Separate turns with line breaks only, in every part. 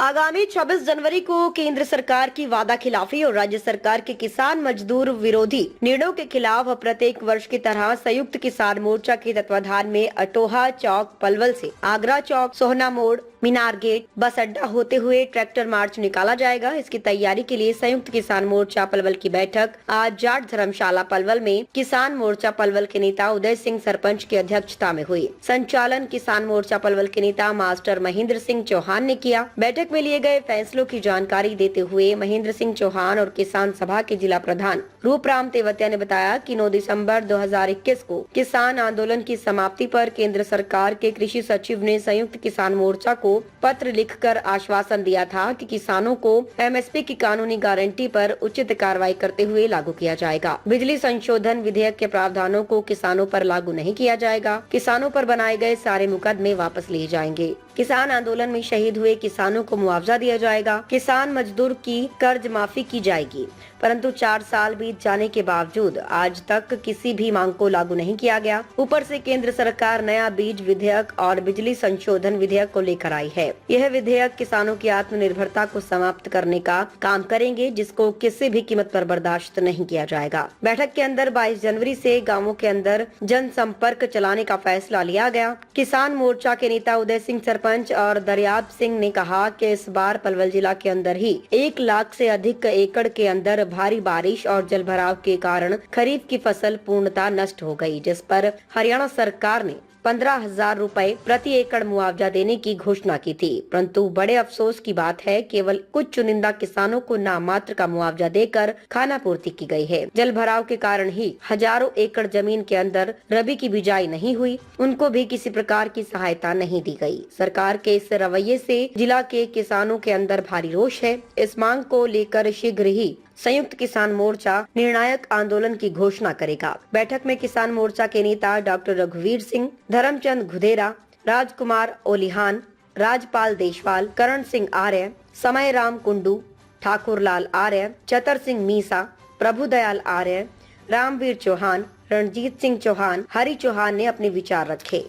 आगामी 26 जनवरी को केंद्र सरकार की वादा खिलाफी और राज्य सरकार के किसान मजदूर विरोधी निर्णयों के खिलाफ प्रत्येक वर्ष की तरह संयुक्त किसान मोर्चा के तत्वाधान में अटोहा चौक पलवल से आगरा चौक, सोहना मोड़, मीनार गेट, बस अड्डा होते हुए ट्रैक्टर मार्च निकाला जाएगा। इसकी तैयारी के लिए संयुक्त किसान मोर्चा पलवल की बैठक आज जाट धर्मशाला पलवल में किसान मोर्चा पलवल के नेता उदय सिंह सरपंच की अध्यक्षता में हुई। संचालन किसान मोर्चा पलवल के नेता मास्टर महेंद्र सिंह चौहान ने किया। बैठक में लिए गए फैसलों की जानकारी देते हुए महेंद्र सिंह चौहान और किसान सभा के जिला प्रधान रूपराम तेवतिया ने बताया कि 9 दिसंबर 2021 को किसान आंदोलन की समाप्ति पर केंद्र सरकार के कृषि सचिव ने संयुक्त किसान मोर्चा को पत्र लिखकर आश्वासन दिया था कि किसानों को एमएसपी की कानूनी गारंटी पर उचित कार्रवाई करते हुए लागू किया जाएगा। बिजली संशोधन विधेयक के प्रावधानों को किसानों पर लागू नहीं किया जाएगा। किसानों पर बनाए गए सारे मुकदमे वापस लिए जाएंगे। किसान आंदोलन में शहीद हुए किसानों को मुआवजा दिया जाएगा। किसान मजदूर की कर्ज माफी की जाएगी। परंतु 4 साल बीत जाने के बावजूद आज तक किसी भी मांग को लागू नहीं किया गया। ऊपर से केंद्र सरकार नया बीज विधेयक और बिजली संशोधन विधेयक को लेकर आई है। यह विधेयक किसानों की आत्मनिर्भरता को समाप्त करने का काम करेंगे, जिसको किसी भी कीमत पर बर्दाश्त नहीं किया जाएगा। बैठक के अंदर 22 जनवरी से गाँवों के अंदर जनसंपर्क चलाने का फैसला लिया गया। किसान मोर्चा के नेता उदय सिंह सरपंच और दरियाब सिंह ने कहा कि इस बार पलवल जिला के अंदर ही 1 लाख से अधिक एकड़ के अंदर भारी बारिश और जलभराव के कारण खरीफ की फसल पूर्णतः नष्ट हो गई, जिस पर हरियाणा सरकार ने 15,000 रुपए प्रति एकड़ मुआवजा देने की घोषणा की थी। परंतु बड़े अफसोस की बात है, केवल कुछ चुनिंदा किसानों को नामात्र का मुआवजा देकर खाना पूर्ति की गई है। जल भराव के कारण ही हजारों एकड़ जमीन के अंदर रबी की बिजाई नहीं हुई, उनको भी किसी प्रकार की सहायता नहीं दी गई। सरकार के इस रवैये से जिला के किसानों के अंदर भारी रोष है। इस मांग को लेकर शीघ्र ही संयुक्त किसान मोर्चा निर्णायक आंदोलन की घोषणा करेगा। बैठक में किसान मोर्चा के नेता डॉक्टर रघुवीर सिंह, धर्मचंद घुदेरा, राजकुमार ओलिहान, राजपाल देशवाल, करण सिंह आर्य, समय राम कुंडू, ठाकुर लाल आर्य, चतर सिंह मीसा, प्रभुदयाल आर्य, रामवीर चौहान, रणजीत सिंह चौहान, हरि चौहान ने अपने विचार रखे।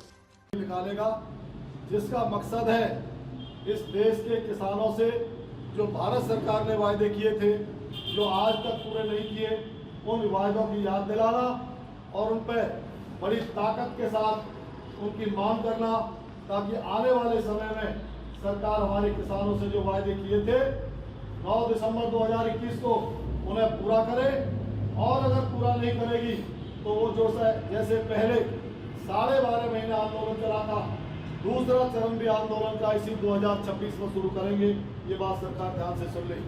निकालेगा, जिसका मकसद है इस देश के किसानों से जो भारत सरकार ने वायदे किए थे, जो आज तक पूरे नहीं किए, उन वायदों की याद दिलाना और उन पर बड़ी ताकत के साथ उनकी मांग करना, ताकि आने वाले समय में सरकार हमारे किसानों से जो वायदे किए थे 9 दिसंबर 2021 को उन्हें पूरा करे। और अगर पूरा नहीं करेगी तो वो जो जैसे पहले 12.5 महीने आंदोलन चला था, दूसरा चरण भी आंदोलन का इसी 2026 में शुरू करेंगे। ये बात सरकार ध्यान से सुन ले।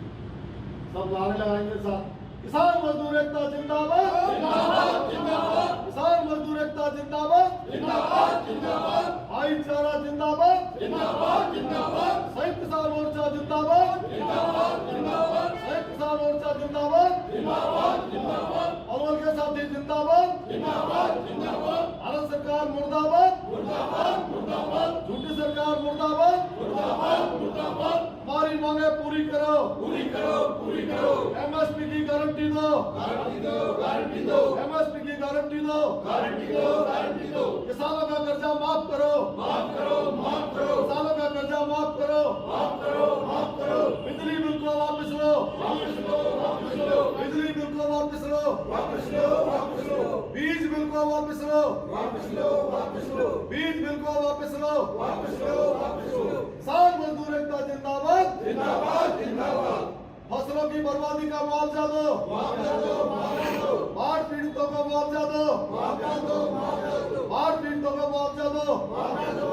सब नारे लगाएंगे साथ, किसान मजदूर एकता जिंदाबाद, जिंदाबाद, जिंदाबाद, किसान मजदूर एकता जिंदाबाद, जिंदाबाद, जिंदाबाद, भाईचारा जिंदाबाद, जिंदाबाद, जिंदाबाद, संयुक्त किसान मोर्चा जिंदाबाद, जिंदाबाद, जिंदाबाद, संयुक्त किसान मोर्चा जिंदाबाद, जिंदाबाद, जिंदाबाद, अमल के साथी जिंदाबाद, जिंदाबाद, जिंदाबाद, भारत सरकार मुर्दाबाद, मुर्दाबाद, मुर्दाबाद, झूठी सरकार मुर्दाबाद, मुर्दाबाद, मुर्दाबाद, हमारी मांगे पूरी करो, पूरी करो, पूरी करो, एमएसपी की गारंटी दो, गारंटी दो, गारंटी दो, एमएसपी की गारंटी दो, गारंटी दो, गारंटी दो, किसानों का कर्जा माफ करो, माफ करो, माफ करो, किसानों का कर्जा माफ करो, माफ करो, माफ करो, बिजली बिल को वापस लो, वापस लो, वापस लो, बिजली बिल को वापस लो, वापस लो, वापस लो, बीज बिल को वापस लो, वापस लो, वापस लो, बीज बिल को वापस लो, वापस लो, वापस लो, किसान मजदूर एकता जिंदाबाद, जिंदाबाद, जिंदाबाद, फसलों की बर्बादी का मुआवजा दो, मुआवजा दो, मुआवजा दो, बाढ़ पीड़ितों को मुआवजा दो, मुआवजा दो, मुआवजा दो, बाढ़ पीड़ितों को मुआवजा दो, मुआवजा दो।